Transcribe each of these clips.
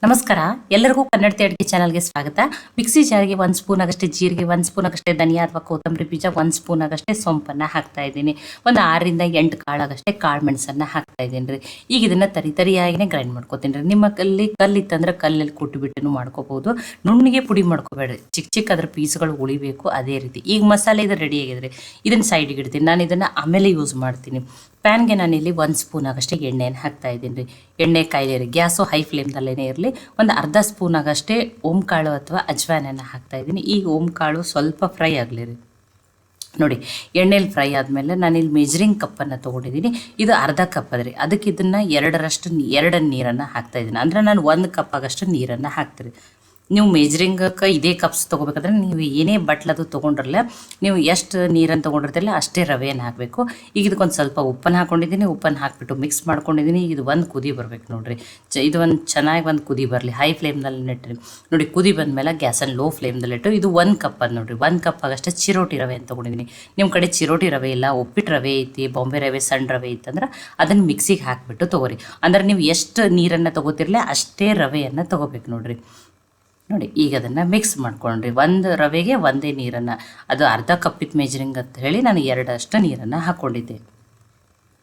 ನಮಸ್ಕಾರ. ಎಲ್ಲರಿಗೂ ಕನ್ನಡತಿ ಅಡುಗೆ ಚಾನಲ್ಗೆ ಸ್ವಾಗತ. ಮಿಕ್ಸಿ ಜಾರಿಗೆ 1 ಸ್ಪೂನ್ ಆಗಷ್ಟೇ ಜೀರಿಗೆ, 1 ಸ್ಪೂನ್ ಆಗಷ್ಟೇ ಧನಿಯಾ ಅಥವಾ ಕೊತ್ತಂಬರಿ ಬೀಜ, 1 ಸ್ಪೂನ್ ಆಗಷ್ಟೇ ಸೊಂಪನ್ನು ಹಾಕ್ತಾ ಇದ್ದೀನಿ. ಒಂದು 6ರಿಂದ 8 ಕಾಳಾಗಷ್ಟೇ ಕಾಳು ಮೆಣಸನ್ನು ಹಾಕ್ತಾ ಇದ್ದೀನಿ ರೀ. ಈಗ ಇದನ್ನು ತರಿಯಾಗಿನೇ ಗ್ರೈಂಡ್ ಮಾಡ್ಕೋತೀನಿ ರೀ. ನಿಮ್ಮ ಕಲ್ಲಿತ್ತಂದ್ರೆ ಕಲ್ಲಲ್ಲಿ ಕುಟ್ಟಿಬಿಟ್ಟು ಮಾಡ್ಕೋಬಹುದು. ನುಣ್ಣಿಗೆ ಪುಡಿ ಮಾಡ್ಕೋಬೇಡ್ರಿ, ಚಿಕ್ಕ ಅದ್ರ ಪೀಸ್ಗಳು ಉಳಿಬೇಕು. ಅದೇ ರೀತಿ ಈಗ ಮಸಾಲೆ ಇದು ರೆಡಿ ಆಗಿದ್ರೆ ಇದನ್ನು ಸೈಡಿಗೆ ಇಡ್ತೀನಿ. ನಾನು ಇದನ್ನು ಆಮೇಲೆ ಯೂಸ್ ಮಾಡ್ತೀನಿ. ಪ್ಯಾನ್ಗೆ ನಾನಿಲ್ಲಿ 1 ಸ್ಪೂನ್ ಆಗಷ್ಟೇ ಎಣ್ಣೆಯನ್ನು ಹಾಕ್ತಾ ಇದ್ದೀನಿ ರೀ. ಎಣ್ಣೆ ಕಾಯಿಲೆ ಗ್ಯಾಸು ಹೈ ಫ್ಲೇಮ್ದಲ್ಲೇ ಇರಲಿ. ಒಂದು ಅರ್ಧ ಸ್ಪೂನ್ ಆಗಷ್ಟೇ ಓಂಕಾಳು ಅಥವಾ ಅಜ್ವಾನನ್ನು ಹಾಕ್ತಾ ಇದ್ದೀನಿ. ಈಗ ಓಂಕಾಳು ಸ್ವಲ್ಪ ಫ್ರೈ ಆಗಲಿ ರೀ. ನೋಡಿ, ಎಣ್ಣೆಲಿ ಫ್ರೈ ಆದಮೇಲೆ ನಾನಿಲ್ಲಿ ಮೆಜರಿಂಗ್ ಕಪ್ಪನ್ನು ತೊಗೊಂಡಿದ್ದೀನಿ. ಇದು ಅರ್ಧ ಕಪ್ ಅದ್ರಿ. ಅದಕ್ಕೆ ಇದನ್ನು 2 ನೀರನ್ನು ಹಾಕ್ತಾಯಿದ್ದೀನಿ. ಅಂದರೆ ನಾನು 1 ಕಪ್ ಆಗಷ್ಟು ನೀರನ್ನು ಹಾಕ್ತೀರಿ. ನೀವು ಮೆಜರಿಂಗಕ್ಕೆ ಇದೇ ಕಪ್ಸ್ ತೊಗೋಬೇಕಾದ್ರೆ ನೀವು ಏನೇ ಬಟ್ಲದು ತೊಗೊಂಡ್ರಲ್ಲ, ನೀವು ಎಷ್ಟು ನೀರನ್ನು ತೊಗೊಂಡಿರ್ತಿಲ್ಲ ಅಷ್ಟೇ ರವೆಯನ್ನು ಹಾಕಬೇಕು. ಈಗ ಇದಕ್ಕೊಂದು ಸ್ವಲ್ಪ ಉಪ್ಪನ್ನು ಹಾಕ್ಕೊಂಡಿದ್ದೀನಿ. ಉಪ್ಪನ್ನು ಹಾಕಿಬಿಟ್ಟು ಮಿಕ್ಸ್ ಮಾಡ್ಕೊಂಡಿದ್ದೀನಿ. ಇದು ಒಂದು ಕುದಿ ಬರಬೇಕು ನೋಡಿರಿ. ಇದು ಚೆನ್ನಾಗಿ ಒಂದು ಕುದಿ ಬರಲಿ. ಹೈ ಫ್ಲೇಮ್ನಲ್ಲಿ ನೆಟ್ಟಿರಿ. ನೋಡಿ, ಕುದಿ ಬಂದಮೇಲೆ ಗ್ಯಾಸನ್ನು ಲೋ ಫ್ಲೇಮ್ದಲ್ಲಿಟ್ಟು ಇದು 1 ಕಪ್ ಅದು ನೋಡಿರಿ. 1 ಕಪ್ ಆಗಷ್ಟೇ ಚಿರೋಟಿ ರವೆ ಅಂತ ತೊಗೊಂಡಿದ್ದೀನಿ. ನಿಮ್ಮ ಕಡೆ ಚಿರೋಟಿ ರವೆ ಇಲ್ಲ, ಉಪ್ಪಿಟ್ಟು ರವೆ ಐತಿ, ಬಾಂಬೆ ರವೆ ಸಣ್ಣ ರವೆ ಇತ್ತಂದ್ರೆ ಅದನ್ನು ಮಿಕ್ಸಿಗೆ ಹಾಕಿಬಿಟ್ಟು ತೊಗೋರಿ. ಅಂದ್ರೆ ನೀವು ಎಷ್ಟು ನೀರನ್ನು ತೊಗೋತಿರಲ್ಲ ಅಷ್ಟೇ ರವೆಯನ್ನು ತೊಗೋಬೇಕು ನೋಡಿರಿ. ನೋಡಿ, ಈಗ ಅದನ್ನು ಮಿಕ್ಸ್ ಮಾಡ್ಕೊಂಡ್ರಿ. 1 ರವೆಗೆ 1 ನೀರನ್ನು, ಅದು ಅರ್ಧ ಕಪ್ಪಿತ್ತು ಮೆಜರಿಂಗ್ ಅಂತ ಹೇಳಿ ನಾನು 2 ನೀರನ್ನು ಹಾಕ್ಕೊಂಡಿದ್ದೆ.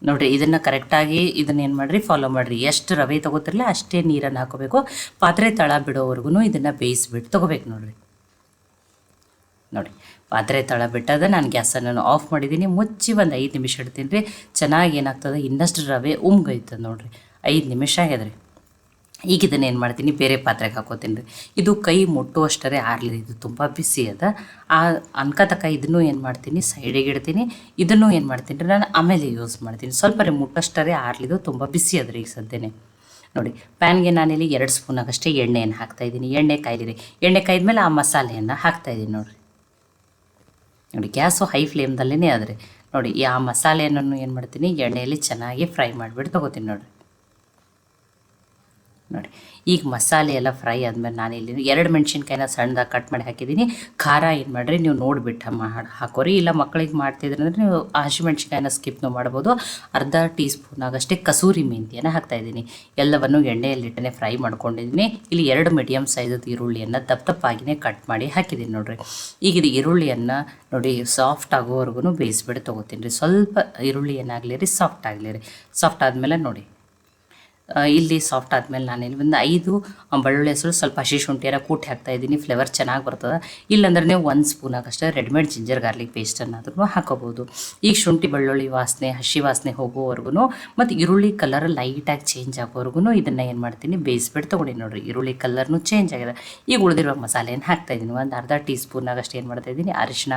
ನೋಡಿರಿ, ಇದನ್ನು ಕರೆಕ್ಟಾಗಿ ಇದನ್ನೇನು ಮಾಡಿರಿ, ಫಾಲೋ ಮಾಡಿರಿ. ಎಷ್ಟು ರವೆ ತೊಗೋತಿರಲ್ಲ ಅಷ್ಟೇ ನೀರನ್ನು ಹಾಕೋಬೇಕು. ಪಾತ್ರೆ ತಳ ಬಿಡೋವರೆಗೂ ಇದನ್ನು ಬೇಯಿಸ್ಬಿಟ್ಟು ತೊಗೋಬೇಕು ನೋಡಿರಿ. ನೋಡಿ, ಪಾತ್ರೆ ತಳ ಬಿಟ್ಟದ ನಾನು ಗ್ಯಾಸನ್ನು ಆಫ್ ಮಾಡಿದ್ದೀನಿ. ಮುಚ್ಚಿ ಒಂದು 5 ನಿಮಿಷ ಇಡ್ತೀನಿ ರೀ. ಚೆನ್ನಾಗಿ ಏನಾಗ್ತದೆ, ಇನ್ನಷ್ಟು ರವೆ ಉಮ್ಗೈತದೆ ನೋಡಿರಿ. 5 ನಿಮಿಷ ಆಗ್ಯದ್ರಿ. ಈಗ ಇದನ್ನೇನು ಮಾಡ್ತೀನಿ, ಬೇರೆ ಪಾತ್ರೆಗೆ ಹಾಕೋತೀನಿ ರೀ. ಇದು ಕೈ ಮುಟ್ಟುವಷ್ಟರೇ ಆರಲಿ. ಇದು ತುಂಬ ಬಿಸಿ ಅದ. ಆ ಅನ್ಕತಕ್ಕ ಇದನ್ನು ಏನು ಮಾಡ್ತೀನಿ, ಸೈಡಿಗೆ ಇಡ್ತೀನಿ. ಇದನ್ನು ಏನು ಮಾಡ್ತೀನಿ ರೀ, ನಾನು ಆಮೇಲೆ ಯೂಸ್ ಮಾಡ್ತೀನಿ. ಸ್ವಲ್ಪ ರೀ ಮುಟ್ಟಷ್ಟರೇ ಆರಲಿದು, ತುಂಬ ಬಿಸಿ ಅದ್ರಿ ಈಗ ಸದ್ಯನೇ. ನೋಡಿ, ಪ್ಯಾನ್ಗೆ ನಾನಿಲ್ಲಿ 2 ಸ್ಪೂನ್ ಆಗಷ್ಟೇ ಎಣ್ಣೆಯನ್ನು ಹಾಕ್ತಾಯಿದ್ದೀನಿ. ಎಣ್ಣೆ ಕಾಯ್ದಿರಿ. ಎಣ್ಣೆ ಕಾಯ್ದ್ಮೇಲೆ ಆ ಮಸಾಲೆಯನ್ನು ಹಾಕ್ತಾಯಿದ್ದೀನಿ ನೋಡಿರಿ. ನೋಡಿ, ಗ್ಯಾಸು ಹೈ ಫ್ಲೇಮ್ದಲ್ಲೇ ಅದ್ರಿ. ನೋಡಿ, ಆ ಮಸಾಲೆಯನ್ನು ಏನು ಮಾಡ್ತೀನಿ, ಎಣ್ಣೆಯಲ್ಲಿ ಚೆನ್ನಾಗಿ ಫ್ರೈ ಮಾಡಿಬಿಟ್ಟು ತೊಗೋತೀನಿ ನೋಡಿರಿ. ನೋಡಿ, ಈಗ ಮಸಾಲೆ ಎಲ್ಲ ಫ್ರೈ ಆದಮೇಲೆ ನಾನಿಲ್ಲಿ 2 ಮೆಣಸಿನ್ಕಾಯಿನ ಸಣ್ಣದಾಗಿ ಕಟ್ ಮಾಡಿ ಹಾಕಿದ್ದೀನಿ. ಖಾರ ಏನು ಮಾಡಿರಿ, ನೀವು ನೋಡಿಬಿಟ್ಟು ಹಾಕೋರಿ. ಇಲ್ಲ ಮಕ್ಕಳಿಗೆ ಮಾಡ್ತಿದ್ರೆ ಅಂದರೆ ನೀವು ಹಸಿಮೆಣ್ಸಿನ್ಕಾಯಿನ ಸ್ಕಿಪ್ನು ಮಾಡ್ಬೋದು. ಅರ್ಧ ಟೀ ಸ್ಪೂನ್ ಆಗಷ್ಟೇ ಕಸೂರಿ ಮೆಂತ್ಯನ ಹಾಕ್ತಾಯಿದ್ದೀನಿ. ಎಲ್ಲವನ್ನು ಎಣ್ಣೆಯಲ್ಲಿಟ್ಟನೆ ಫ್ರೈ ಮಾಡ್ಕೊಂಡಿದ್ದೀನಿ. ಇಲ್ಲಿ 2 ಮೀಡಿಯಮ್ ಸೈಜದ ಈರುಳ್ಳಿಯನ್ನು ದಪ್ಪವಾಗಿನೇ ಕಟ್ ಮಾಡಿ ಹಾಕಿದ್ದೀನಿ ನೋಡಿರಿ. ಈಗ ಇದು ಈರುಳ್ಳಿಯನ್ನು ನೋಡಿ ಸಾಫ್ಟ್ ಆಗೋವರೆಗೂ ಬೇಯಿಸ್ಬಿಟ್ಟು ತೊಗೋತೀನಿ ರೀ. ಸ್ವಲ್ಪ ಈರುಳ್ಳಿ ಏನಾಗಲಿ ರೀ, ಸಾಫ್ಟ್ ಆಗಲಿ ರೀ. ಸಾಫ್ಟ್ ಆದಮೇಲೆ ನೋಡಿ, ಇಲ್ಲಿ ಸಾಫ್ಟ್ ಆದಮೇಲೆ ನಾನಿಲ್ಲಿ ಒಂದು 5 ಬೆಳ್ಳುಳ್ಳಿ ಹೆಸರು, ಸ್ವಲ್ಪ ಹಸಿ ಶುಂಠಿಯರ ಕೂಟಿ ಹಾಕ್ತಾಯಿದ್ದೀನಿ. ಫ್ಲೇವರ್ ಚೆನ್ನಾಗಿ ಬರ್ತದೆ. ಇಲ್ಲಾಂದ್ರೆ ನೀವು 1 ಸ್ಪೂನ್ ಆಗಷ್ಟೇ ರೆಡಿಮೇಡ್ ಜಿಂಜರ್ ಗಾರ್ಲಿಕ್ ಪೇಸ್ಟನ್ನಾದ್ರೂ ಹಾಕೋಬೋದು. ಈಗ ಶುಂಠಿ ಬೆಳ್ಳುಳ್ಳಿ ವಾಸನೆ, ಹಸಿ ವಾಸನೆ ಹೋಗೋವರೆಗೂ ಮತ್ತು ಈರುಳ್ಳಿ ಕಲರ್ ಲೈಟಾಗಿ ಚೇಂಜ್ ಆಗೋವರೆಗೂ ಇದನ್ನು ಏನು ಮಾಡ್ತೀನಿ, ಬೇಯಿಸ್ಬಿಟ್ಟು ತೊಗೊಂಡು ನೋಡಿರಿ. ಈರುಳ್ಳಿ ಕಲರ್ನು ಚೇಂಜ್ ಆಗಿದೆ. ಈಗ ಉಳಿದಿರೋ ಮಸಾಲೆಯನ್ನು ಹಾಕ್ತಾಯಿದ್ದೀನಿ. ಒಂದು ಅರ್ಧ ಟೀ ಸ್ಪೂನ್ ಆಗಷ್ಟೇ ಏನು ಮಾಡ್ತಾಯಿದ್ದೀನಿ, ಅರಿಶಿನ,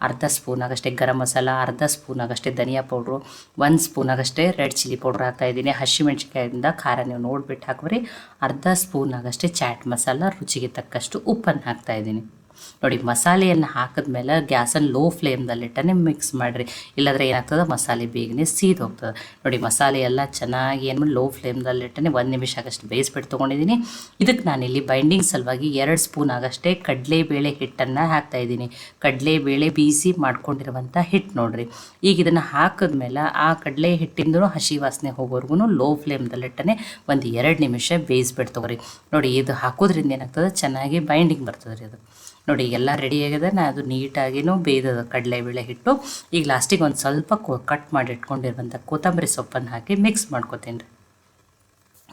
ಅರ್ಧ ಸ್ಪೂನ್ ಆಗಷ್ಟೇ ಗರಂ ಮಸಾಲ, ಅರ್ಧ ಸ್ಪೂನ್ ಆಗಷ್ಟೇ ಧನಿಯಾ ಪೌಡ್ರು, 1 ಸ್ಪೂನ್ ಆಗಷ್ಟೇ ರೆಡ್ ಚಿಲ್ಲಿ ಪೌಡ್ರ್ ಹಾಕ್ತಾಯಿದ್ದೀನಿ. ಹಸಿಮೆಣ್ಸಿನ್ಕಾಯಿಂದ ಖಾರ ನೀವು ನೋಡಿಬಿಟ್ಟು ಹಾಕ್ಬಿರಿ. ಅರ್ಧ ಸ್ಪೂನ್ ಆಗಷ್ಟೇ ಚಾಟ್ ಮಸಾಲ, ರುಚಿಗೆ ತಕ್ಕಷ್ಟು ಉಪ್ಪನ್ನು ಹಾಕ್ತಾಯಿದ್ದೀನಿ. ನೋಡಿ, ಮಸಾಲೆಯನ್ನು ಹಾಕಿದ್ಮೇಲೆ ಗ್ಯಾಸನ್ನು ಲೋ ಫ್ಲೇಮ್ದಲ್ಲಿಟ್ಟನೆ ಮಿಕ್ಸ್ ಮಾಡಿರಿ. ಇಲ್ಲಾಂದರೆ ಏನಾಗ್ತದೆ, ಮಸಾಲೆ ಬೇಗನೆ ಸೀದು ಹೋಗ್ತದೆ. ನೋಡಿ, ಮಸಾಲೆ ಎಲ್ಲ ಚೆನ್ನಾಗಿ ಏನು ಮಾಡಿ ಲೋ ಫ್ಲೇಮ್ದಲ್ಲಿಟ್ಟನೆ 1 ನಿಮಿಷ ಆಗಷ್ಟು ಬೇಯಿಸ್ಬಿಟ್ಟು ತೊಗೊಂಡಿದ್ದೀನಿ. ಇದಕ್ಕೆ ನಾನಿಲ್ಲಿ ಬೈಂಡಿಂಗ್ ಸಲುವಾಗಿ 2 ಸ್ಪೂನ್ ಆಗಷ್ಟೇ ಕಡಲೆಬೇಳೆ ಹಿಟ್ಟನ್ನು ಹಾಕ್ತಾಯಿದ್ದೀನಿ. ಕಡಲೆಬೇಳೆ ಬೀಸಿ ಮಾಡ್ಕೊಂಡಿರುವಂಥ ಹಿಟ್ಟು ನೋಡಿರಿ. ಈಗ ಇದನ್ನು ಹಾಕಿದ್ಮೇಲೆ ಆ ಕಡಲೆ ಹಿಟ್ಟಿಂದೂ ಹಸಿ ವಾಸನೆ ಹೋಗೋವರೆಗೂ ಲೋ ಫ್ಲೇಮ್ದಲ್ಲಿಟ್ಟನೆ ಒಂದು 2 ನಿಮಿಷ ಬೇಯಿಸ್ಬಿಟ್ಟು ತೊಗೊರಿ. ನೋಡಿ, ಇದು ಹಾಕೋದ್ರಿಂದ ಏನಾಗ್ತದೆ, ಚೆನ್ನಾಗಿ ಬೈಂಡಿಂಗ್ ಬರ್ತದೆ ರೀ ಅದು. ನೋಡಿ, ಎಲ್ಲ ರೆಡಿ ಆಗಿದೆ. ನಾನು ಅದು ನೀಟಾಗಿನೂ ಬೇಯ್ದದ ಕಡಲೆಬೇಳೆ ಹಿಟ್ಟು. ಈಗ ಲಾಸ್ಟಿಗೆ ಒಂದು ಸ್ವಲ್ಪ ಕಟ್ ಮಾಡಿ ಇಟ್ಕೊಂಡಿರುವಂಥ ಕೊತ್ತಂಬರಿ ಸೊಪ್ಪನ್ನು ಹಾಕಿ ಮಿಕ್ಸ್ ಮಾಡ್ಕೊತೀನಿ ರೀ.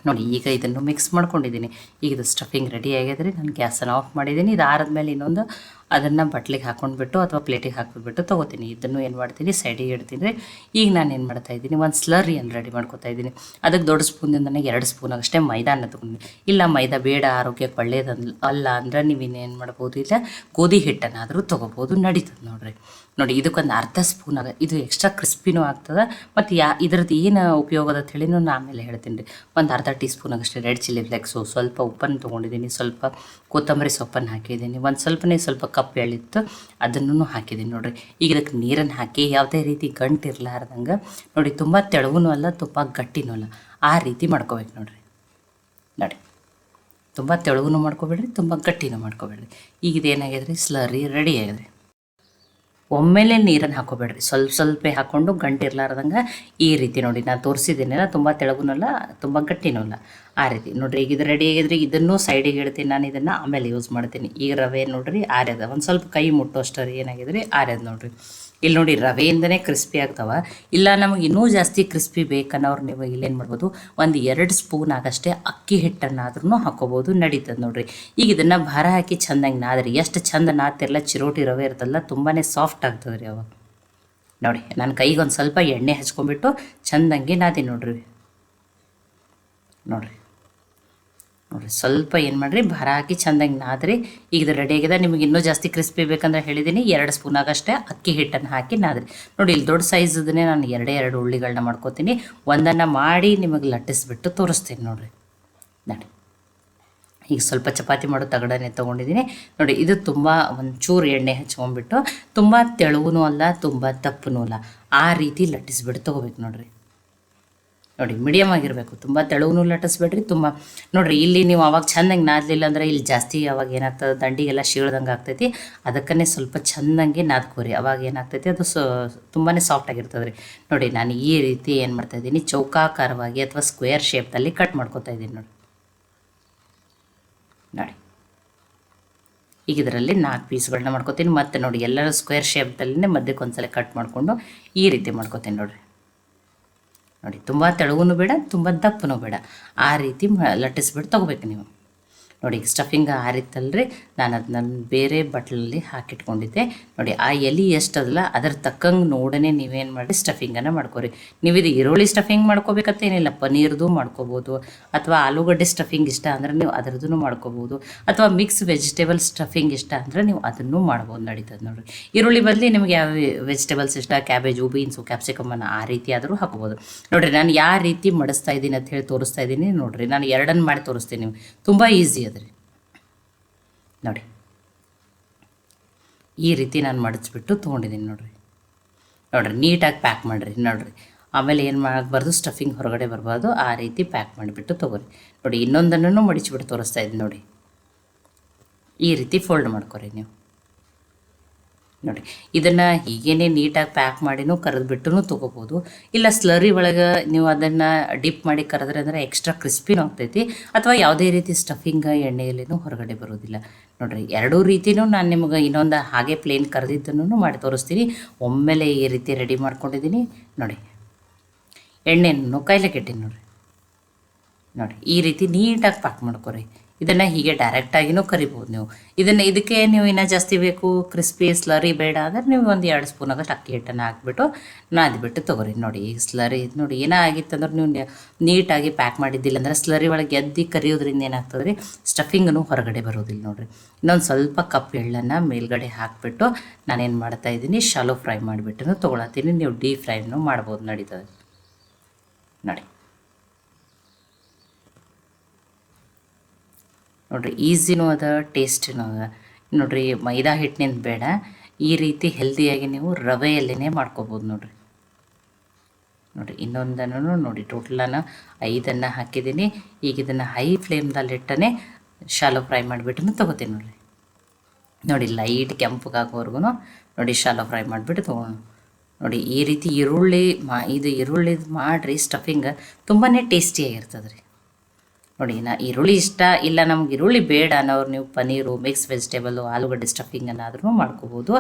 ನೋಡಿ, ಈಗ ಇದನ್ನು ಮಿಕ್ಸ್ ಮಾಡ್ಕೊಂಡಿದ್ದೀನಿ. ಈಗ ಇದು ಸ್ಟಫಿಂಗ್ ರೆಡಿ ಆಗಿದ್ರೆ ನಾನು ಗ್ಯಾಸನ್ನು ಆಫ್ ಮಾಡಿದ್ದೀನಿ. ಇದು ಆರಿದ್ಮೇಲೆ ಇನ್ನೊಂದು ಅದನ್ನು ಬಟ್ಲಿಗೆ ಹಾಕ್ಕೊಂಡ್ಬಿಟ್ಟು ಅಥವಾ ಪ್ಲೇಟಿಗೆ ಹಾಕ್ಬಿಟ್ಟು ತೊಗೋತೀನಿ. ಇದನ್ನು ಏನು ಮಾಡ್ತೀನಿ, ಸೈಡಿಗೆ ಇಡ್ತೀನಿ ರೀ. ಈಗ ನಾನು ಏನು ಮಾಡ್ತಾಯಿದ್ದೀನಿ, ಒಂದು ಸ್ಲರಿಯನ್ನು ರೆಡಿ ಮಾಡ್ಕೊತಾ ಇದ್ದೀನಿ. ಅದಕ್ಕೆ ದೊಡ್ಡ ಸ್ಪೂನಿಂದ 2 ಸ್ಪೂನ್ ಆಗಷ್ಟೇ ಮೈದಾನ ತೊಗೊಂಡು, ಇಲ್ಲ ಮೈದಾ ಬೇಡ, ಆರೋಗ್ಯಕ್ಕೆ ಒಳ್ಳೆಯದಲ್ಲ ಅಲ್ಲ ಅಂದರೆ ನೀವು ಇನ್ನೇನು ಮಾಡ್ಬೋದು, ಇಲ್ಲ ಗೋಧಿ ಹಿಟ್ಟನ್ನಾದರೂ ತೊಗೋಬೋದು, ನಡೀತದೆ ನೋಡಿರಿ. ನೋಡಿ, ಇದಕ್ಕೊಂದು ಅರ್ಧ ಸ್ಪೂನ್ ಇದು ಎಕ್ಸ್ಟ್ರಾ ಕ್ರಿಸ್ಪಿನೂ ಆಗ್ತದೆ. ಮತ್ತು ಇದ್ರದ್ದು ಏನು ಉಪಯೋಗದ ತಿಳಿನೂ ನಾನು ಆಮೇಲೆ ಹೇಳ್ತೀನಿ ರೀ. ಒಂದು ಅರ್ಧ ಟೀ ಸ್ಪೂನ್ ಆಗಷ್ಟೇ ರೆಡ್ ಚಿಲ್ಲಿ ಫ್ಲೆಕ್ಸು, ಸ್ವಲ್ಪ ಉಪ್ಪನ್ನು ತೊಗೊಂಡಿದ್ದೀನಿ, ಸ್ವಲ್ಪ ಕೊತ್ತಂಬರಿ ಸೊಪ್ಪನ್ನು ಹಾಕಿದ್ದೀನಿ, ಒಂದು ಸ್ವಲ್ಪ ಕಪ್ ಎಳ್ಳಿತ್ತು ಅದನ್ನು ಹಾಕಿದ್ದೀನಿ ನೋಡಿರಿ. ಈಗ ಇದಕ್ಕೆ ನೀರನ್ನು ಹಾಕಿ ಯಾವುದೇ ರೀತಿ ಗಂಟು ಇರಲಾರ್ದಂಗೆ ನೋಡಿ, ತುಂಬ ತೆಳುವೂ ಅಲ್ಲ, ತುಂಬ ಗಟ್ಟಿನೂ ಅಲ್ಲ, ಆ ರೀತಿ ಮಾಡ್ಕೋಬೇಕು ನೋಡಿರಿ. ನೋಡಿ, ತುಂಬ ತೆಳುವೂ ಮಾಡ್ಕೊಬೇಡ್ರಿ, ತುಂಬ ಗಟ್ಟಿನೂ ಮಾಡ್ಕೊಬೇಡ್ರಿ. ಈಗ ಇದೇನಾಗ್ಯದ್ರಿ, ಸ್ಲರಿ ರೆಡಿ ಆಗಿದೆ. ಒಮ್ಮೆಲೆ ನೀರನ್ನು ಹಾಕೋಬೇಡ್ರಿ, ಸ್ವಲ್ಪ ಹಾಕ್ಕೊಂಡು ಗಂಟು ಇರಲಾರ್ದಂಗೆ ಈ ರೀತಿ ನೋಡಿ ನಾನು ತೋರಿಸಿದ್ದೀನಲ್ಲ, ತುಂಬ ತೆಳಗುನಲ್ಲ ತುಂಬ ಗಟ್ಟಿನೂ ಅಲ್ಲ, ಆ ರೀತಿ ನೋಡಿರಿ. ಈಗ ಇದು ರೆಡಿ ಆಗಿದ್ರೆ ಇದನ್ನು ಸೈಡಿಗೆ ಇಡ್ತೀನಿ ನಾನು, ಇದನ್ನು ಆಮೇಲೆ ಯೂಸ್ ಮಾಡ್ತೀನಿ. ಈಗ ರವೆ ನೋಡಿರಿ ಆರ್ಯದ, ಒಂದು ಸ್ವಲ್ಪ ಕೈ ಮುಟ್ಟೋಷ್ಟರಿ ಏನಾಗಿದ್ರಿ ಆರ್ಯದ ನೋಡಿರಿ. ಇಲ್ಲಿ ನೋಡಿ ರವೆಯಿಂದನೇ ಕ್ರಿಸ್ಪಿ ಆಗ್ತಾವೆ. ಇಲ್ಲ ನಮಗೆ ಇನ್ನೂ ಜಾಸ್ತಿ ಕ್ರಿಸ್ಪಿ ಬೇಕನ್ನೋರು ನೀವು ಇಲ್ಲೇನು ಮಾಡ್ಬೋದು, ಒಂದು 2 ಸ್ಪೂನ್ ಆಗಷ್ಟೇ ಅಕ್ಕಿ ಹಿಟ್ಟನ್ನಾದ್ರೂ ಹಾಕೋಬೋದು, ನಡೀತದೆ ನೋಡಿರಿ. ಈಗ ಇದನ್ನು ಭಾರ ಹಾಕಿ ಚೆಂದಂಗೆ ನಾದ್ರಿ, ಎಷ್ಟು ಚಂದ ನಾದ್ತಿರಲ್ಲ, ಚಿರೋಟಿ ರವೆ ಇರ್ತಲ್ಲ ತುಂಬಾ ಸಾಫ್ಟ್ ಆಗ್ತದೆ ರೀ ಅವಾಗ. ನೋಡಿ ನಾನು ಕೈಗೆ ಒಂದು ಸ್ವಲ್ಪ ಎಣ್ಣೆ ಹಚ್ಕೊಂಡ್ಬಿಟ್ಟು ಚೆಂದಂಗೆ ನಾದಿ ನೋಡ್ರಿ. ನೋಡಿರಿ ಸ್ವಲ್ಪ ಏನು ಮಾಡಿರಿ, ಭಾರ ಹಾಕಿ ಚೆಂದಂಗೆ ನಾದ್ರಿ. ಈಗ ಇದು ರೆಡಿ ಆಗಿದೆ. ನಿಮಗೆ ಇನ್ನೂ ಜಾಸ್ತಿ ಕ್ರಿಸ್ಪಿ ಬೇಕಂದ್ರೆ ಹೇಳಿದ್ದೀನಿ, 2 ಸ್ಪೂನ್ ಆಗಷ್ಟೇ ಅಕ್ಕಿ ಹಿಟ್ಟನ್ನು ಹಾಕಿ ನಾದ್ರಿ. ನೋಡಿ ಇಲ್ಲಿ ದೊಡ್ಡ ಸೈಜದನ್ನೇ ನಾನು 2 ಉಳ್ಳಿಗಳನ್ನ ಮಾಡ್ಕೋತೀನಿ. ಒಂದನ್ನು ಮಾಡಿ ನಿಮಗೆ ಲಟ್ಟಿಸ್ಬಿಟ್ಟು ತೋರಿಸ್ತೀನಿ ನೋಡಿರಿ. ನೋಡಿ ಈಗ ಸ್ವಲ್ಪ ಚಪಾತಿ ಮಾಡೋ ತಗಡನೆ ತೊಗೊಂಡಿದ್ದೀನಿ ನೋಡಿ. ಇದು ತುಂಬ ಒಂಚೂರು ಎಣ್ಣೆ ಹಚ್ಕೊಂಡ್ಬಿಟ್ಟು, ತುಂಬ ತೆಳುವೂ ಅಲ್ಲ ತುಂಬ ದಪ್ಪನೂ ಅಲ್ಲ, ಆ ರೀತಿ ಲಟ್ಟಿಸ್ಬಿಟ್ಟು ತೊಗೋಬೇಕು ನೋಡಿರಿ. ನೋಡಿ ಮೀಡಿಯಮ್ ಆಗಿರಬೇಕು, ತುಂಬ ತೆಳುವೂ ಲಟ್ಟಿಸ್ಬೇಡ್ರಿ ತುಂಬ. ನೋಡಿರಿ ಇಲ್ಲಿ ನೀವು ಅವಾಗ ಚೆಂದಂಗೆ ನಾದಲಿಲ್ಲ ಅಂದರೆ ಇಲ್ಲಿ ಜಾಸ್ತಿ ಅವಾಗ ಏನಾಗ್ತದೆ, ದಂಡಿಗೆಲ್ಲ ಶೀಳ್ದಂಗೆ ಆಗ್ತೈತಿ. ಅದಕ್ಕೇ ಸ್ವಲ್ಪ ಚೆಂದಂಗೆ ನಾದ್ಕೋರಿ, ಅವಾಗ ಏನಾಗ್ತೈತಿ ಅದು ತುಂಬಾ ಸಾಫ್ಟ್ ಆಗಿರ್ತದೆ ರೀ. ನೋಡಿ ನಾನು ಈ ರೀತಿ ಏನು ಮಾಡ್ತಾಯಿದ್ದೀನಿ, ಚೌಕಾಕಾರವಾಗಿ ಅಥವಾ ಸ್ಕ್ವೇರ್ ಶೇಪ್ನಲ್ಲಿ ಕಟ್ ಮಾಡ್ಕೊತಾ ಇದ್ದೀನಿ ನೋಡಿ. ನೋಡಿ ಈಗ ಇದರಲ್ಲಿ 4 ಪೀಸ್ಗಳನ್ನ ಮಾಡ್ಕೊತೀನಿ. ಮತ್ತು ನೋಡಿ ಎಲ್ಲರೂ ಸ್ಕ್ವೇರ್ ಶೇಪ್ದಲ್ಲೇ ಮಧ್ಯಕ್ಕೆ ಒಂದ್ಸಲ ಕಟ್ ಮಾಡಿಕೊಂಡು ಈ ರೀತಿ ಮಾಡ್ಕೊತೀನಿ ನೋಡಿರಿ. ನೋಡಿ ತುಂಬ ತೆಳುವೂ ಬೇಡ ತುಂಬ ದಪ್ಪನೂ ಬೇಡ, ಆ ರೀತಿ ಲಟ್ಟಿಸ್ಬಿಟ್ಟು ತೊಗೋಬೇಕು ನೀವು. ನೋಡಿ ಈಗ ಸ್ಟಫಿಂಗ್ ಆರಿತ್ತಲ್ರಿ, ನಾನು ಅದನ್ನ ಬೇರೆ ಬಟ್ಲಲ್ಲಿ ಹಾಕಿಟ್ಕೊಂಡಿದ್ದೆ. ನೋಡಿ ಆ ಎಲೆ ಎಷ್ಟದಲ್ಲ ಅದ್ರ ತಕ್ಕಂಗೆ ನೋಡನೆ ನೀವೇನು ಮಾಡಿ ಸ್ಟಫಿಂಗನ್ನು ಮಾಡ್ಕೊರಿ. ನೀವು ಇದು ಈರುಳ್ಳಿ ಸ್ಟಫಿಂಗ್ ಮಾಡ್ಕೋಬೇಕಂತ ಏನಿಲ್ಲ, ಪನ್ನೀರ್ದು ಮಾಡ್ಕೋಬೋದು, ಅಥವಾ ಆಲೂಗಡ್ಡೆ ಸ್ಟಫಿಂಗ್ ಇಷ್ಟ ಅಂದರೆ ನೀವು ಅದರದ್ದು ಮಾಡ್ಕೋಬೋದು, ಅಥವಾ ಮಿಕ್ಸ್ ವೆಜಿಟೇಬಲ್ ಸ್ಟಫಿಂಗ್ ಇಷ್ಟ ಅಂದರೆ ನೀವು ಅದನ್ನು ಮಾಡ್ಬೋದು, ನಡೀತದೆ ನೋಡಿರಿ. ಈರುಳ್ಳಿ ಬದಲಿ ನಿಮಗೆ ಯಾವ ವೆಜಿಟೇಬಲ್ಸ್ ಇಷ್ಟ, ಕ್ಯಾಬೇಜು ಬೀನ್ಸು ಕ್ಯಾಪ್ಸಿಕಮನ್ನು ಆ ರೀತಿ ಆದರೂ ಹಾಕ್ಬೋದು. ನೋಡಿರಿ ನಾನು ಯಾವ ರೀತಿ ಮಡಿಸ್ತಾ ಇದ್ದೀನಿ ಅಂತ ಹೇಳಿ ತೋರಿಸ್ತಾ ಇದ್ದೀನಿ ನೋಡಿರಿ. ನಾನು 2 ಮಾಡಿ ತೋರಿಸ್ತೀನಿ, ನೀವು ತುಂಬ ಈಸಿ ಅದ್ರಿ. ನೋಡಿ ಈ ರೀತಿ ನಾನು ಮಡಿಸ್ಬಿಟ್ಟು ತೊಗೊಂಡಿದ್ದೀನಿ ನೋಡಿರಿ. ನೀಟಾಗಿ ಪ್ಯಾಕ್ ಮಾಡಿರಿ ನೋಡಿರಿ. ಆಮೇಲೆ ಏನು ಮಾಡಬಾರ್ದು, ಸ್ಟಫಿಂಗ್ ಹೊರಗಡೆ ಬರಬಾರ್ದು, ಆ ರೀತಿ ಪ್ಯಾಕ್ ಮಾಡಿಬಿಟ್ಟು ತೊಗೊರಿ. ನೋಡಿ ಇನ್ನೊಂದನ್ನು ಮಡಿಚಿಬಿಟ್ಟು ತೋರಿಸ್ತಾ ಇದ್ದೀನಿ ನೋಡಿ. ಈ ರೀತಿ ಫೋಲ್ಡ್ ಮಾಡ್ಕೊರಿ ನೀವು. ನೋಡಿ ಇದನ್ನು ಹೀಗೇ ನೀಟಾಗಿ ಪ್ಯಾಕ್ ಮಾಡಿನೂ ಕರೆದ್ಬಿಟ್ಟು ತೊಗೋಬೋದು. ಇಲ್ಲ ಸ್ಲರಿ ಒಳಗೆ ನೀವು ಅದನ್ನು ಡಿಪ್ ಮಾಡಿ ಕರೆದ್ರೆ ಅಂದರೆ ಎಕ್ಸ್ಟ್ರಾ ಕ್ರಿಸ್ಪಿನೂ ಆಗ್ತೈತಿ, ಅಥವಾ ಯಾವುದೇ ರೀತಿ ಸ್ಟಫಿಂಗ್ ಎಣ್ಣೆಯಲ್ಲಿನೂ ಹೊರಗಡೆ ಬರೋದಿಲ್ಲ. ನೋಡಿರಿ 2 ರೀತಿಯೂ ನಾನು ನಿಮ್ಗೆ ಇನ್ನೊಂದು ಹಾಗೆ ಪ್ಲೇನ್ ಕರೆದಿದ್ದನ್ನು ಮಾಡಿ ತೋರಿಸ್ತೀನಿ. ಒಮ್ಮೆಲೆ ಈ ರೀತಿ ರೆಡಿ ಮಾಡ್ಕೊಂಡಿದ್ದೀನಿ ನೋಡಿ. ಎಣ್ಣೆಯನ್ನು ಕೈಲಿಗೆ ಇಟ್ಟಿನಿ ನೋಡಿರಿ. ನೋಡಿ ಈ ರೀತಿ ನೀಟಾಗಿ ಪ್ಯಾಕ್ ಮಾಡ್ಕೊರಿ. ಇದನ್ನು ಹೀಗೆ ಡೈರೆಕ್ಟಾಗಿನೂ ಕರಿಬೋದು ನೀವು. ಇದಕ್ಕೆ ನೀವು ಇನ್ನೂ ಜಾಸ್ತಿ ಬೇಕು, ಕ್ರಿಸ್ಪಿ ಸ್ಲರಿ ಬೇಡ ಅಂದರೆ ನೀವು ಒಂದು 2 ಸ್ಪೂನ್ ಆಗಷ್ಟು ಅಕ್ಕಿ ಹಿಟ್ಟನ್ನು ಹಾಕ್ಬಿಟ್ಟು ನಾದಿಬಿಟ್ಟು ತೊಗೊರಿ. ನೋಡಿ ಈಗ ಸ್ಲರಿ ನೋಡಿ ಏನೋ ಆಗಿತ್ತಂದ್ರೆ ನೀವು ನೀಟಾಗಿ ಪ್ಯಾಕ್ ಮಾಡಿದ್ದಿಲ್ಲ ಅಂದರೆ ಸ್ಲರಿ ಒಳಗೆ ಎದ್ದು ಕರಿಯೋದ್ರಿಂದ ಏನಾಗ್ತದೆ ರೀ, ಸ್ಟಫಿಂಗನ್ನು ಹೊರಗಡೆ ಬರೋದಿಲ್ಲ ನೋಡಿರಿ. ಇನ್ನೊಂದು ಸ್ವಲ್ಪ ಕಪ್ ಎಳ್ಳನ್ನು ಮೇಲ್ಗಡೆ ಹಾಕಿಬಿಟ್ಟು ನಾನೇನು ಮಾಡ್ತಾಯಿದ್ದೀನಿ, ಶಾಲೋ ಫ್ರೈ ಮಾಡಿಬಿಟ್ಟು ತೊಗೊಳತ್ತೀನಿ. ನೀವು ಡೀಪ್ ಫ್ರೈನೂ ಮಾಡ್ಬೋದು, ನಡೀತದೆ ನೋಡಿ. ನೋಡಿರಿ ಈಸಿನೂ ಅದ, ಟೇಸ್ಟಿನೂ ಅದ ನೋಡಿರಿ. ಮೈದಾ ಹಿಟ್ಟಿನಿಂದ ಬೇಡ, ಈ ರೀತಿ ಹೆಲ್ದಿಯಾಗಿ ನೀವು ರವೆಯಲ್ಲೇ ಮಾಡ್ಕೋಬೋದು ನೋಡಿರಿ. ನೋಡಿ ಇನ್ನೊಂದನ್ನು ನೋಡಿ, ಟೋಟಲ್ ನಾನು 5 ಹಾಕಿದ್ದೀನಿ. ಈಗ ಇದನ್ನು ಹೈ ಫ್ಲೇಮ್ದಲ್ಲಿಟ್ಟನೆ ಶಾಲೋ ಫ್ರೈ ಮಾಡಿಬಿಟ್ಟು ತೊಗೋತೀನಿ ನೋಡಿರಿ. ನೋಡಿ ಲೈಟ್ ಕೆಂಪಗಾಗೋವರೆಗೂ ನೋಡಿ ಶಾಲೋ ಫ್ರೈ ಮಾಡಿಬಿಟ್ಟು ತೊಗೊಂಡು ನೋಡಿ. ಈ ರೀತಿ ಈರುಳ್ಳಿ ಮಾಡಿರಿ ಸ್ಟಫಿಂಗ್ ತುಂಬಾ ಟೇಸ್ಟಿಯಾಗಿರ್ತದೆ ರೀ. ನೋಡಿ ಈರುಳ್ಳಿ ಇಷ್ಟ ಇಲ್ಲ ನಮ್ಗೆ ಈರುಳ್ಳಿ ಬೇಡ ಅನ್ನೋರು ನೀವು ಪನ್ನೀರು, ಮಿಕ್ಸ್ ವೆಜಿಟೇಬಲ್ಲು, ಆಲೂಗಡ್ಡೆ ಸ್ಟಫಿಂಗನ್ನಾದ್ರೂ ಮಾಡ್ಕೋಬೋದು.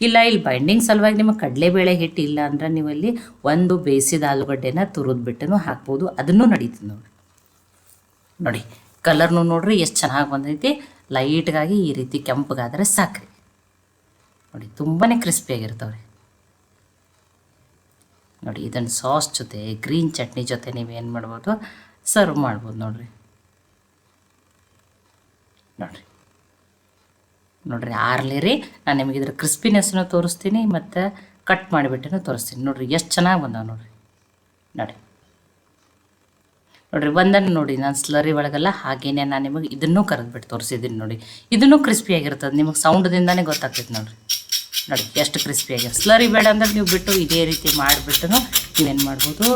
ಇಲ್ಲ ಇಲ್ಲಿ ಬೈಂಡಿಂಗ್ ಸಲುವಾಗಿ ನಿಮಗೆ ಕಡಲೆಬೇಳೆ ಹಿಟ್ಟು ಇಲ್ಲ ಅಂದರೆ ನೀವು ಅಲ್ಲಿ ಒಂದು ಬೇಯಿಸಿದ ಆಲೂಗಡ್ಡೆನ ತುರಿದ್ಬಿಟ್ಟು ಹಾಕ್ಬೋದು, ಅದನ್ನು ನಡೀತದೆ ನೋಡಿ. ನೋಡಿ ಕಲರ್ನು ನೋಡಿರಿ ಎಷ್ಟು ಚೆನ್ನಾಗಿ ಬಂದೈತಿ. ಲೈಟ್ಗಾಗಿ ಈ ರೀತಿ ಕೆಂಪಗಾದರೆ ಸಾಕ್ರಿ. ನೋಡಿ ತುಂಬಾ ಕ್ರಿಸ್ಪಿಯಾಗಿರ್ತಾವೆ ರೀ. ನೋಡಿ ಇದನ್ನು ಸಾಸ್ ಜೊತೆ, ಗ್ರೀನ್ ಚಟ್ನಿ ಜೊತೆ ನೀವೇನು ಮಾಡ್ಬೋದು, ಸರ್ವ್ ಮಾಡ್ಬೋದು ನೋಡಿರಿ. ನೋಡಿರಿ ಆರ್ಲಿ ರೀ. ನಾನು ನಿಮಗೆ ಇದ್ರ ಕ್ರಿಸ್ಪಿನೆಸ್ನು ತೋರಿಸ್ತೀನಿ ಮತ್ತು ಕಟ್ ಮಾಡಿಬಿಟ್ಟು ತೋರಿಸ್ತೀನಿ. ನೋಡಿರಿ ಎಷ್ಟು ಚೆನ್ನಾಗಿ ಬಂದಾವೆ ನೋಡಿರಿ. ನೋಡಿರಿ ಒಂದನ್ನು ನೋಡಿ ನಾನು ಸ್ಲರಿ ಒಳಗೆಲ್ಲ ಹಾಗೇನೆ ನಾನು ನಿಮಗೆ ಇದನ್ನೂ ಕರೆದ್ಬಿಟ್ಟು ತೋರಿಸಿದ್ದೀನಿ ನೋಡಿ. ಇದನ್ನೂ ಕ್ರಿಸ್ಪಿಯಾಗಿರ್ತದೆ, ನಿಮಗೆ ಸೌಂಡ್ದಿಂದನೇ ಗೊತ್ತಾಗ್ತೈತೆ ನೋಡಿರಿ. ನೋಡಿ ಎಷ್ಟು ಕ್ರಿಸ್ಪಿಯಾಗಿ. ಸ್ಲರಿ ಬೇಡ ಅಂದ್ರೆ ನೀವು ಬಿಟ್ಟು ಇದೇ ರೀತಿ ಮಾಡಿಬಿಟ್ಟು ನೀವೇನು ಮಾಡ್ಬೋದು,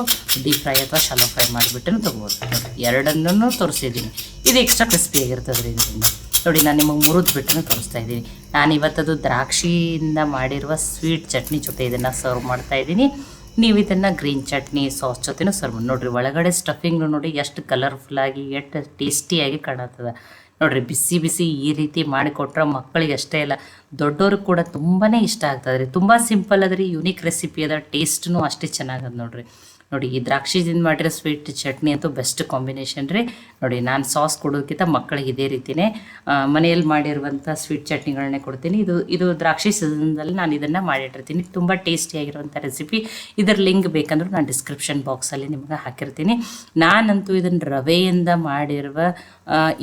ಡೀಪ್ ಫ್ರೈ ಅಥವಾ ಶಾಲೋ ಫ್ರೈ ಮಾಡಿಬಿಟ್ಟು ತೊಗೋಬೋದು. ನೋಡಿ 2 ತೋರಿಸಿದ್ದೀನಿ. ಇದು ಎಕ್ಸ್ಟ್ರಾ ಕ್ರಿಸ್ಪಿಯಾಗಿರ್ತದೆ ರೀ ಇದರಿಂದ. ನೋಡಿ ನಾನು ನಿಮಗೆ ಮುರಿದು ಬಿಟ್ಟು ತೋರಿಸ್ತಾ ಇದ್ದೀನಿ. ನಾನು ಇವತ್ತದು ದ್ರಾಕ್ಷಿಯಿಂದ ಮಾಡಿರುವ ಸ್ವೀಟ್ ಚಟ್ನಿ ಜೊತೆ ಇದನ್ನು ಸರ್ವ್ ಮಾಡ್ತಾಯಿದ್ದೀನಿ. ನೀವು ಇದನ್ನು ಗ್ರೀನ್ ಚಟ್ನಿ ಸಾಸ್ ಜೊತೆನೂ ಸರ್ವ್ ನೋಡಿರಿ. ಒಳಗಡೆ ಸ್ಟಫಿಂಗ್ ನೋಡಿ ಎಷ್ಟು ಕಲರ್ಫುಲ್ಲಾಗಿ ಎಷ್ಟು ಟೇಸ್ಟಿಯಾಗಿ ಕಾಣತ್ತದ ನೋಡಿರಿ. ಬಿಸಿ ಬಿಸಿ ಈ ರೀತಿ ಮಾಡಿಕೊಟ್ರೆ ಮಕ್ಕಳಿಗೆ ಅಷ್ಟೇ ಇಲ್ಲ, ದೊಡ್ಡವ್ರಿಗೆ ಕೂಡ ತುಂಬಾ ಇಷ್ಟ ಆಗ್ತದೆ ರೀ. ತುಂಬ ಸಿಂಪಲ್ ಅದ ರೀ, ಯುನೀಕ್ ರೆಸಿಪಿ ಅದ, ಟೇಸ್ಟ್ನೂ ಅಷ್ಟೇ ಚೆನ್ನಾಗದ ನೋಡಿರಿ. ನೋಡಿ ಈ ದ್ರಾಕ್ಷಿದಿಂದ ಮಾಡಿರೋ ಸ್ವೀಟ್ ಚಟ್ನಿ ಅಂತೂ ಬೆಸ್ಟ್ ಕಾಂಬಿನೇಷನ್ ರೀ. ನೋಡಿ ನಾನು ಸಾಸ್ ಕೊಡೋದಕ್ಕಿಂತ ಮಕ್ಕಳಿಗೆ ಇದೇ ರೀತಿಯೇ ಮನೆಯಲ್ಲಿ ಮಾಡಿರುವಂಥ ಸ್ವೀಟ್ ಚಟ್ನಿಗಳನ್ನೇ ಕೊಡ್ತೀನಿ. ಇದು ದ್ರಾಕ್ಷಿ ಸೀಸನ್ದಲ್ಲಿ ನಾನು ಇದನ್ನು ಮಾಡಿಟ್ಟಿರ್ತೀನಿ. ತುಂಬ ಟೇಸ್ಟಿಯಾಗಿರುವಂಥ ರೆಸಿಪಿ. ಇದರ ಲಿಂಕ್ ಬೇಕಂದ್ರೂ ನಾನು ಡಿಸ್ಕ್ರಿಪ್ಷನ್ ಬಾಕ್ಸಲ್ಲಿ ನಿಮಗೆ ಹಾಕಿರ್ತೀನಿ. ನಾನಂತೂ ಇದನ್ನು ರವೆಯಿಂದ ಮಾಡಿರುವ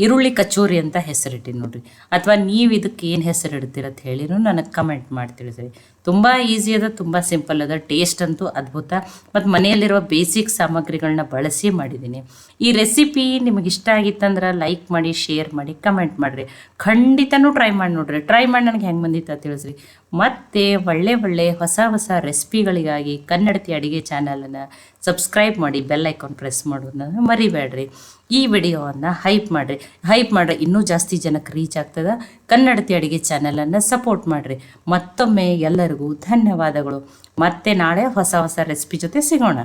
ಈರುಳ್ಳಿ ಕಚೋರಿ ಅಂತ ಹೆಸರಿಟ್ಟಿನಿ ನೋಡಿರಿ. ಅಥವಾ ನೀವು ಇದಕ್ಕೆ ಏನು ಹೆಸರಿಡ್ತೀರಂತ ಹೇಳಿನೂ ನನಗೆ ಕಮೆಂಟ್ ಮಾಡಿ ತಿಳಿಸ್ರಿ. ತುಂಬ ಈಸಿ ಅದ, ತುಂಬ ಸಿಂಪಲ್ ಅದ, ಟೇಸ್ಟ್ ಅಂತೂ ಅದ್ಭುತ. ಮತ್ತು ಮನೆಯಲ್ಲಿರುವ ಬೇಸಿಕ್ ಸಾಮಗ್ರಿಗಳನ್ನ ಬಳಸಿ ಮಾಡಿದ್ದೀನಿ. ಈ ರೆಸಿಪಿ ನಿಮಗೆ ಇಷ್ಟ ಆಗಿತ್ತಂದ್ರೆ ಲೈಕ್ ಮಾಡಿ, ಶೇರ್ ಮಾಡಿ, ಕಮೆಂಟ್ ಮಾಡಿರಿ. ಖಂಡಿತನೂ ಟ್ರೈ ಮಾಡಿ ನೋಡ್ರಿ. ಟ್ರೈ ಮಾಡಿ ನನಗೆ ಹೆಂಗೆ ಬಂದಿತ್ತು ತಿಳಿಸ್ರಿ. ಮತ್ತು ಒಳ್ಳೆ ಹೊಸ ರೆಸಿಪಿಗಳಿಗಾಗಿ ಕನ್ನಡತಿ ಅಡುಗೆ ಚಾನಲನ್ನು ಸಬ್ಸ್ಕ್ರೈಬ್ ಮಾಡಿ, ಬೆಲ್ ಐಕಾನ್ ಪ್ರೆಸ್ ಮಾಡೋದನ್ನ ಮರಿಬೇಡ್ರಿ. ಈ ವಿಡಿಯೋವನ್ನು ಹೈಪ್ ಮಾಡಿರಿ, ಇನ್ನೂ ಜಾಸ್ತಿ ಜನಕ್ಕೆ ರೀಚ್ ಆಗ್ತದೆ. ಕನ್ನಡತಿ ಅಡುಗೆ ಚಾನಲನ್ನು ಸಪೋರ್ಟ್ ಮಾಡಿರಿ. ಮತ್ತೊಮ್ಮೆ ಎಲ್ಲರಿಗೂ ಧನ್ಯವಾದಗಳು. ಮತ್ತೆ ನಾಳೆ ಹೊಸ ರೆಸಿಪಿ ಜೊತೆ ಸಿಗೋಣ.